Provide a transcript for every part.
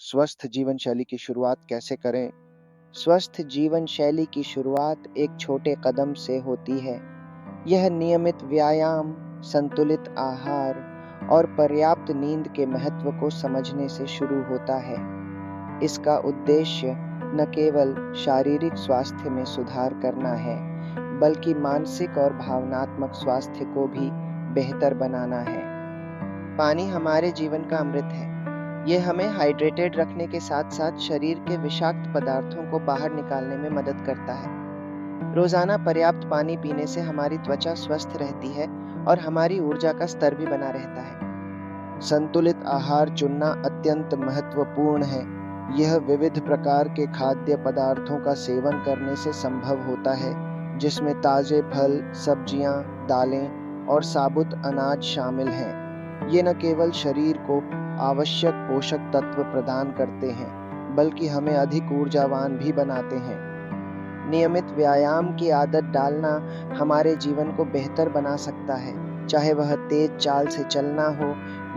स्वस्थ जीवन शैली की शुरुआत कैसे करें? स्वस्थ जीवन शैली की शुरुआत एक छोटे कदम से होती है। यह नियमित व्यायाम, संतुलित आहार और पर्याप्त नींद के महत्व को समझने से शुरू होता है। इसका उद्देश्य न केवल शारीरिक स्वास्थ्य में सुधार करना है, बल्कि मानसिक और भावनात्मक स्वास्थ्य को भी बेहतर बनाना है। पानी हमारे जीवन का अमृत है। ये हमें हाइड्रेटेड रखने के साथ-साथ शरीर के विषाक्त पदार्थों को बाहर निकालने में मदद करता है। रोजाना पर्याप्त पानी पीने से हमारी त्वचा स्वस्थ रहती है और हमारी ऊर्जा का स्तर भी बना रहता है। संतुलित आहार चुनना अत्यंत महत्वपूर्ण है। यह विविध प्रकार के खाद्य पदार्थों का सेवन करने से संभव होता है, जिसमें ताजे फल, सब्जियां, दालें और साबुत अनाज शामिल हैं। ये न केवल शरीर को आवश्यक पोषक तत्व प्रदान करते हैं, बल्कि हमें अधिक ऊर्जावान भी बनाते हैं। नियमित व्यायाम की आदत डालना हमारे जीवन को बेहतर बना सकता है, चाहे वह तेज चाल से चलना हो,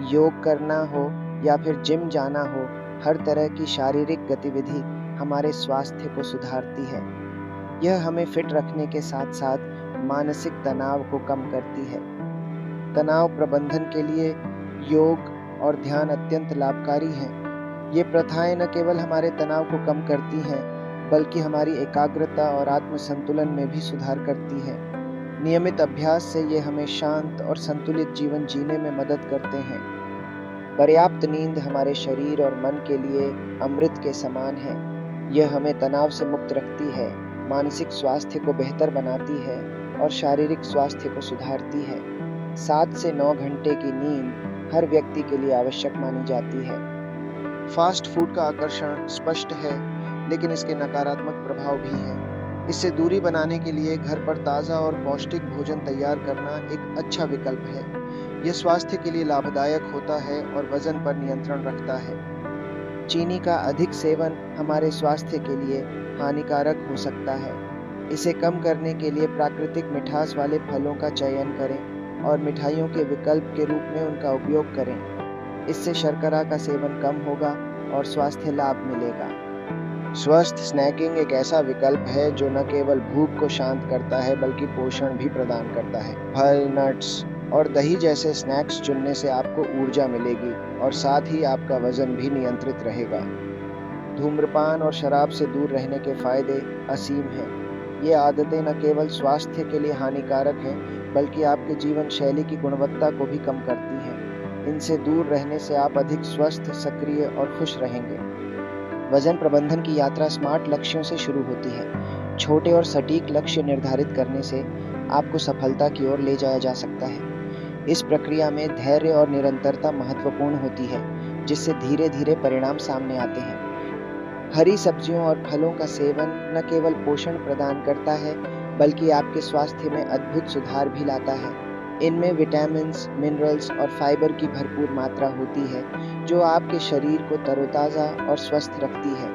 योग करना हो या फिर जिम जाना हो। हर तरह की शारीरिक गतिविधि हमारे स्वास्थ्य को सुधारती है। यह हमें फिट रखने के साथ-साथ मानसिक तनाव को कम करती है। तनाव प्रबंधन के लिए योग और ध्यान अत्यंत लाभकारी हैं। ये प्रथाएं न केवल हमारे तनाव को कम करती हैं, बल्कि हमारी एकाग्रता और आत्मसंतुलन में भी सुधार करती हैं। नियमित अभ्यास से ये हमें शांत और संतुलित जीवन जीने में मदद करते हैं। पर्याप्त नींद हमारे शरीर और मन के लिए अमृत के समान है। यह हमें तनाव से मुक्त रखती है, मानसिक स्वास्थ्य को बेहतर बनाती है और शारीरिक स्वास्थ्य को सुधारती है। 7 से 9 घंटे की नींद हर व्यक्ति के लिए आवश्यक मानी जाती है। फास्ट फूड का आकर्षण स्पष्ट है, लेकिन इसके नकारात्मक प्रभाव भी हैं। इससे दूरी बनाने के लिए घर पर ताज़ा और पौष्टिक भोजन तैयार करना एक अच्छा विकल्प है। यह स्वास्थ्य के लिए लाभदायक होता है और वजन पर नियंत्रण रखता है। चीनी का अधिक सेवन हमारे स्वास्थ्य के लिए हानिकारक हो सकता है। इसे कम करने के लिए प्राकृतिक मिठास वाले फलों का चयन करें और मिठाइयों के विकल्प के रूप में उनका उपयोग करें। इससे शर्करा का सेवन कम होगा और स्वास्थ्य लाभ मिलेगा। स्वस्थ स्नैकिंग एक ऐसा विकल्प है जो न केवल भूख को शांत करता है, बल्कि पोषण भी प्रदान करता है। फल, नट्स और दही जैसे स्नैक्स चुनने से आपको ऊर्जा मिलेगी और साथ ही आपका वजन भी नियंत्रित रहेगा। धूम्रपान और शराब से दूर रहने के फायदे असीम हैं। ये आदतें न केवल स्वास्थ्य के लिए हानिकारक हैं, बल्कि आपके जीवन शैली की गुणवत्ता को भी कम करती हैं। इनसे दूर रहने से आप अधिक स्वस्थ, सक्रिय और खुश रहेंगे। वजन प्रबंधन की यात्रा स्मार्ट लक्ष्यों से शुरू होती है। छोटे और सटीक लक्ष्य निर्धारित करने से आपको सफलता की ओर ले जाया जा सकता है। इस प्रक्रिया में धैर्य और निरंतरता महत्वपूर्ण होती है, जिससे धीरे-धीरे परिणाम सामने आते हैं। हरी सब्जियों और फलों का सेवन न केवल पोषण प्रदान करता है, बल्कि आपके स्वास्थ्य में अद्भुत सुधार भी लाता है। इनमें विटामिन्स, मिनरल्स और फाइबर की भरपूर मात्रा होती है, जो आपके शरीर को तरोताजा और स्वस्थ रखती है।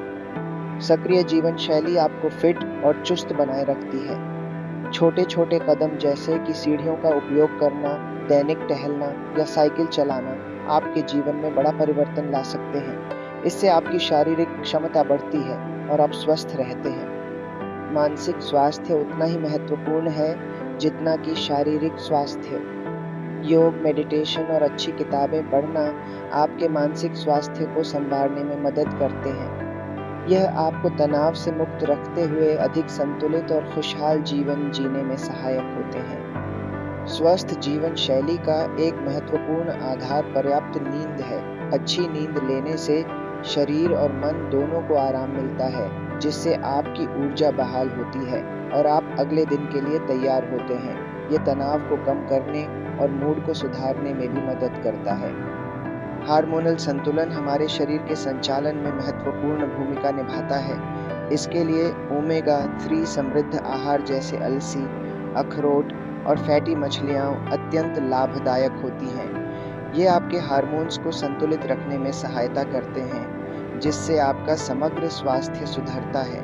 सक्रिय जीवन शैली आपको फिट और चुस्त बनाए रखती है। छोटे-छोटे कदम जैसे कि सीढ़ियों का उपयोग करना, दैनिक टहलना या साइकिल चलाना आपके जीवन में बड़ा परिवर्तन ला सकते हैं। इससे आपकी शारीरिक क्षमता बढ़ती है और आप स्वस्थ रहते हैं। मानसिक स्वास्थ्य उतना ही महत्वपूर्ण है जितना कि शारीरिक स्वास्थ्य। योग, मेडिटेशन और अच्छी किताबें पढ़ना आपके मानसिक स्वास्थ्य को संवारने में मदद करते हैं। यह आपको तनाव से मुक्त रखते हुए अधिक संतुलित और खुशहाल जीवन जीने में सहायक होते हैं। स्वस्थ जीवन शैली का एक महत्वपूर्ण आधार पर्याप्त नींद है। अच्छी नींद लेने से शरीर और मन दोनों को आराम मिलता है, जिससे आपकी ऊर्जा बहाल होती है और आप अगले दिन के लिए तैयार होते हैं। ये तनाव को कम करने और मूड को सुधारने में भी मदद करता है। हार्मोनल संतुलन हमारे शरीर के संचालन में महत्वपूर्ण भूमिका निभाता है। इसके लिए ओमेगा 3 समृद्ध आहार जैसे अलसी, अखरोट और फैटी मछलियाँ अत्यंत लाभदायक होती हैं। ये आपके हार्मोन्स को संतुलित रखने में सहायता करते हैं, जिससे आपका समग्र स्वास्थ्य सुधरता है।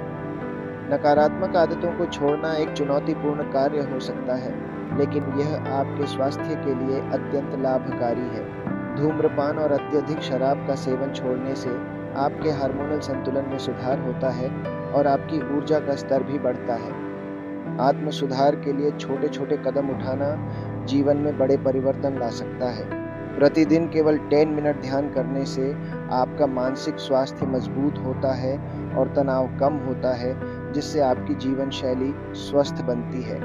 नकारात्मक आदतों को छोड़ना एक चुनौतीपूर्ण कार्य हो सकता है, लेकिन यह आपके स्वास्थ्य के लिए अत्यंत लाभकारी है। धूम्रपान और अत्यधिक शराब का सेवन छोड़ने से आपके हार्मोनल संतुलन में सुधार होता है और आपकी ऊर्जा का स्तर भी बढ़ता है। आत्म सुधार के लिए छोटे-छोटे कदम उठाना जीवन में बड़े परिवर्तन ला सकता है। प्रतिदिन केवल 10 मिनट ध्यान करने से आपका मानसिक स्वास्थ्य मजबूत होता है और तनाव कम होता है, जिससे आपकी जीवन शैली स्वस्थ बनती है।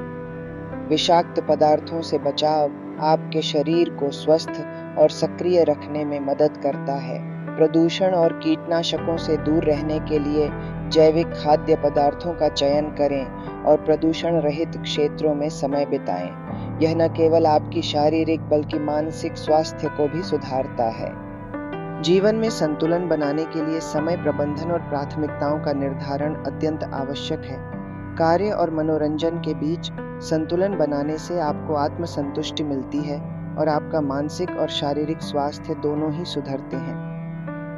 विषाक्त पदार्थों से बचाव आपके शरीर को स्वस्थ और सक्रिय रखने में मदद करता है। प्रदूषण और कीटनाशकों से दूर रहने के लिए जैविक खाद्य पदार्थों का चयन करें और प्रदूषण रहित क्षेत्रों में समय बिताएं। यह न केवल आपकी शारीरिक बल्कि मानसिक स्वास्थ्य को भी सुधारता है। जीवन में संतुलन बनाने के लिए समय प्रबंधन और प्राथमिकताओं का निर्धारण अत्यंत आवश्यक है। कार्य और मनोरंजन के बीच संतुलन बनाने से आपको आत्मसंतुष्टि मिलती है और आपका मानसिक और शारीरिक स्वास्थ्य दोनों ही सुधरते हैं।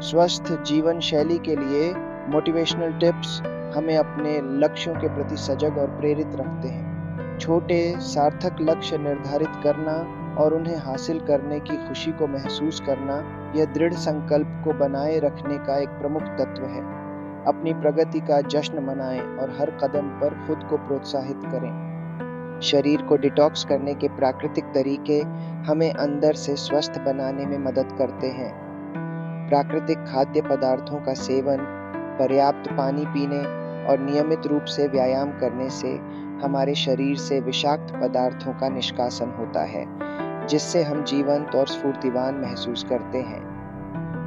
स्वस्थ जीवन शैली के लिए मोटिवेशनल टिप्स हमें अपने लक्ष्यों के प्रति सजग और प्रेरित रखते हैं। छोटे सार्थक लक्ष्य निर्धारित करना और उन्हें हासिल करने की खुशी को महसूस करना, यह दृढ़ संकल्प को बनाए रखने का एक प्रमुख तत्व है। अपनी प्रगति का जश्न मनाएं और हर कदम पर खुद को प्रोत्साहित करें। शरीर को डिटॉक्स करने के प्राकृतिक तरीके हमें अंदर से स्वस्थ बनाने में मदद करते हैं। प्राकृतिक खाद्य पदार्थों का सेवन, पर्याप्त पानी पीने और नियमित रूप से व्यायाम करने से हमारे शरीर से विषाक्त पदार्थों का निष्कासन होता है, जिससे हम जीवंत और स्फूर्तिवान महसूस करते हैं।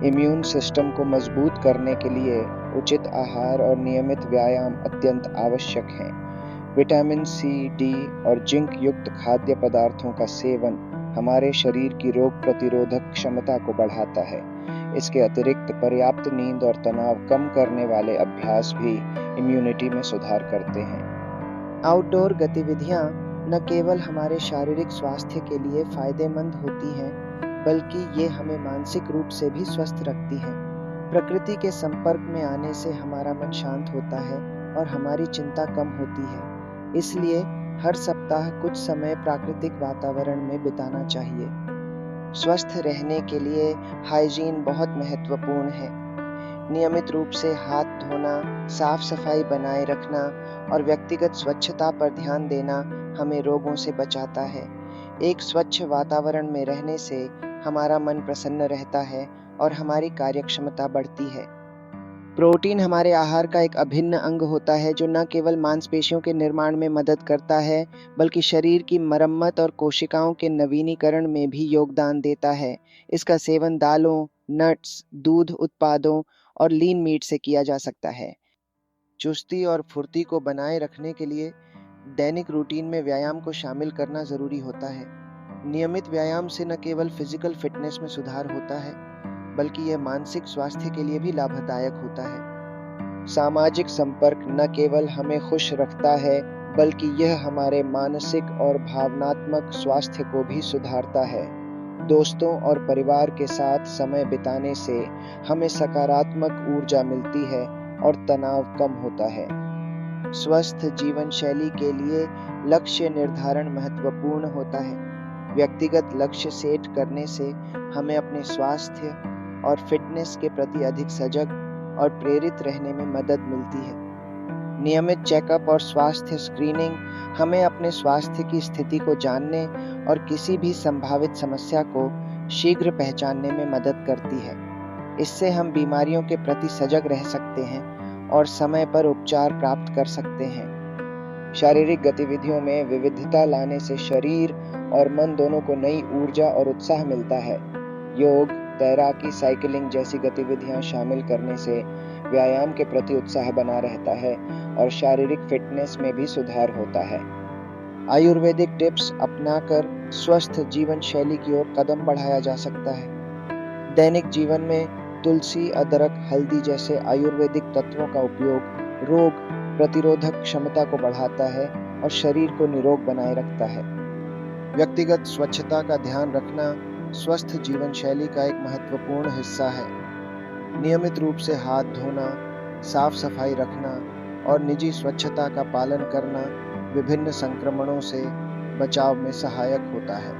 इम्यून सिस्टम को मजबूत करने के लिए उचित आहार और नियमित व्यायाम अत्यंत आवश्यक हैं। विटामिन सी, डी और जिंक युक्त खाद्य पदार्थों का सेवन हमारे शरीर की रोग प्रतिरोधक क्षमता को बढ़ाता है। इसके अतिरिक्त पर्याप्त नींद और तनाव कम करने वाले अभ्यास भी इम्यूनिटी में सुधार करते हैं। आउटडोर गतिविधियां न केवल हमारे शारीरिक स्वास्थ्य के लिए फायदेमंद होती हैं, बल्कि ये हमें मानसिक रूप से भी स्वस्थ रखती हैं। प्रकृति के संपर्क में आने से हमारा मन शांत होता है और हमारी चिंता कम होती है। इसलिए हर सप्ताह कुछ समय प्राकृतिक वातावरण में बिताना चाहिए। स्वस्थ रहने के लिए हाइजीन बहुत महत्वपूर्ण है। नियमित रूप से हाथ धोना, साफ सफाई बनाए रखना और व्यक्तिगत स्वच्छता पर ध्यान देना हमें रोगों से बचाता है। एक स्वच्छ वातावरण में रहने से हमारा मन प्रसन्न रहता है और हमारी कार्यक्षमता बढ़ती है। प्रोटीन हमारे आहार का एक अभिन्न अंग होता है, जो न केवल मांसपेशियों के निर्माण में मदद करता है, बल्कि शरीर की मरम्मत और कोशिकाओं के नवीनीकरण में भी योगदान देता है। इसका सेवन दालों, नट्स, दूध उत्पादों और लीन मीट से किया जा सकता है। चुस्ती और फुर्ती को बनाए रखने के लिए दैनिक रूटीन में व्यायाम को शामिल करना जरूरी होता है। नियमित व्यायाम से न केवल फिजिकल फिटनेस में सुधार होता है, बल्कि यह मानसिक स्वास्थ्य के लिए भी लाभदायक होता है। सामाजिक संपर्क न केवल हमें खुश रखता है, बल्कि यह हमारे मानसिक और भावनात्मक स्वास्थ्य को भी सुधारता है। दोस्तों और परिवार के साथ समय बिताने से हमें सकारात्मक ऊर्जा मिलती है और तनाव कम होता है। स्वस्थ जीवन शैली के लिए लक्ष्य निर्धारण महत्वपूर्ण होता है। व्यक्तिगत लक्ष्य सेट करने से हमें अपने स्वास्थ्य और फिटनेस के प्रति अधिक सजग और प्रेरित रहने में मदद मिलती है। नियमित चेकअप और स्वास्थ्य स्क्रीनिंग हमें अपने स्वास्थ्य की स्थिति को जानने और किसी भी संभावित समस्या को शीघ्र पहचानने में मदद करती है। इससे हम बीमारियों के प्रति सजग रह सकते हैं और समय पर उपचार प्राप्त कर सकते हैं। शारीरिक गतिविधियों में विविधता लाने से शरीर और मन दोनों को नई ऊर्जा और उत्साह मिलता है। योग, तैराकी, साइकिलिंग जैसी गतिविधियां शामिल करने से व्यायाम के प्रति उत्साह बना रहता है और शारीरिक फिटनेस में भी सुधार होता है। आयुर्वेदिक टिप्स अपनाकर स्वस्थ जीवन शैली की ओर कदम बढ़ाया जा सकता है। दैनिक जीवन में तुलसी, अदरक, हल्दी जैसे आयुर्वेदिक तत्वों का उपयोग रोग प्रतिरोधक क्षमता को बढ़ाता है और शरीर को निरोग बनाए रखता है। व्यक्तिगत स्वच्छता का ध्यान रखना स्वस्थ जीवन शैली का एक महत्वपूर्ण हिस्सा है। नियमित रूप से हाथ धोना, साफ सफाई रखना और निजी स्वच्छता का पालन करना विभिन्न संक्रमणों से बचाव में सहायक होता है।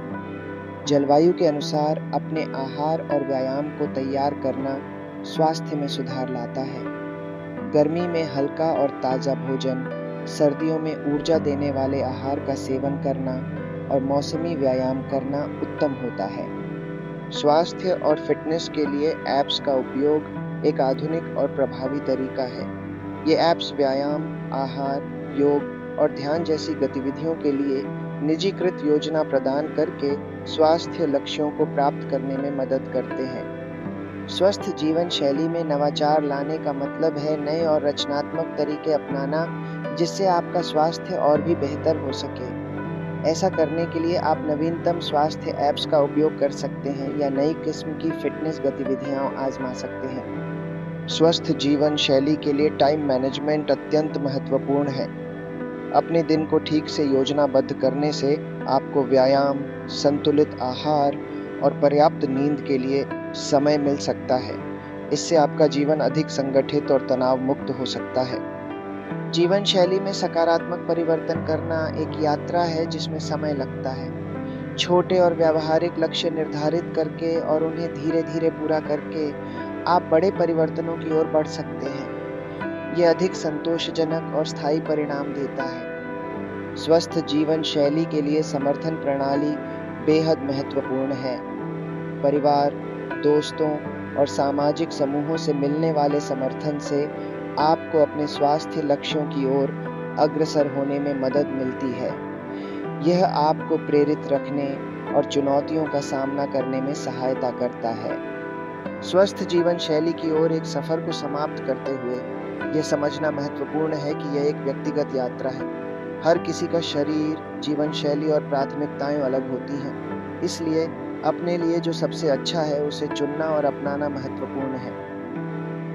जलवायु के अनुसार अपने आहार और व्यायाम को तैयार करना स्वास्थ्य में सुधार लाता है। गर्मी में हल्का और ताज़ा भोजन, सर्दियों में ऊर्जा देने वाले आहार का सेवन करना और मौसमी व्यायाम करना उत्तम होता है। स्वास्थ्य और फिटनेस के लिए ऐप्स का उपयोग एक आधुनिक और प्रभावी तरीका है। ये ऐप्स व्यायाम, आहार, योग और ध्यान जैसी गतिविधियों के लिए निजीकृत योजना प्रदान करके स्वास्थ्य लक्ष्यों को प्राप्त करने में मदद करते हैं। स्वस्थ जीवन शैली में नवाचार लाने का मतलब है नए और रचनात्मक तरीके अपनाना, जिससे आपका स्वास्थ्य और भी बेहतर हो सके। ऐसा करने के लिए आप नवीनतम स्वास्थ्य ऐप्स का उपयोग कर सकते हैं या नई किस्म की फिटनेस गतिविधियां आजमा सकते हैं। स्वस्थ जीवन शैली के लिए टाइम मैनेजमेंट अत्यंत महत्वपूर्ण है। अपने दिन को ठीक से योजनाबद्ध करने से आपको व्यायाम, संतुलित आहार और पर्याप्त नींद के लिए समय मिल सकता है। इससे आपका जीवन अधिक संगठित और तनाव मुक्त हो सकता है। जीवन शैली में सकारात्मक परिवर्तन करना एक यात्रा है जिसमें समय लगता है। छोटे और व्यावहारिक लक्ष्य निर्धारित करके और उन्हें धीरे-धीरे पूरा करके आप बड़े परिवर्तनों की ओर बढ़ सकते हैं। यह अधिक संतोषजनक और स्थायी परिणाम देता है। स्वस्थ जीवन शैली के लिए समर्थन प्रणाली बेहद महत्वपूर्ण है। परिवार, दोस्तों और सामाजिक समूहों से मिलने वाले समर्थन से आपको अपने स्वास्थ्य लक्ष्यों की ओर अग्रसर होने में मदद मिलती है। यह आपको प्रेरित रखने और चुनौतियों का सामना करने में सहायता करता है। स्वस्थ जीवन शैली की ओर एक सफर को समाप्त करते हुए यह समझना महत्वपूर्ण है कि यह एक व्यक्तिगत यात्रा है। हर किसी का शरीर, जीवन शैली और प्राथमिकताएं अलग होती हैं। इसलिए अपने लिए जो सबसे अच्छा है उसे चुनना और अपनाना महत्वपूर्ण है।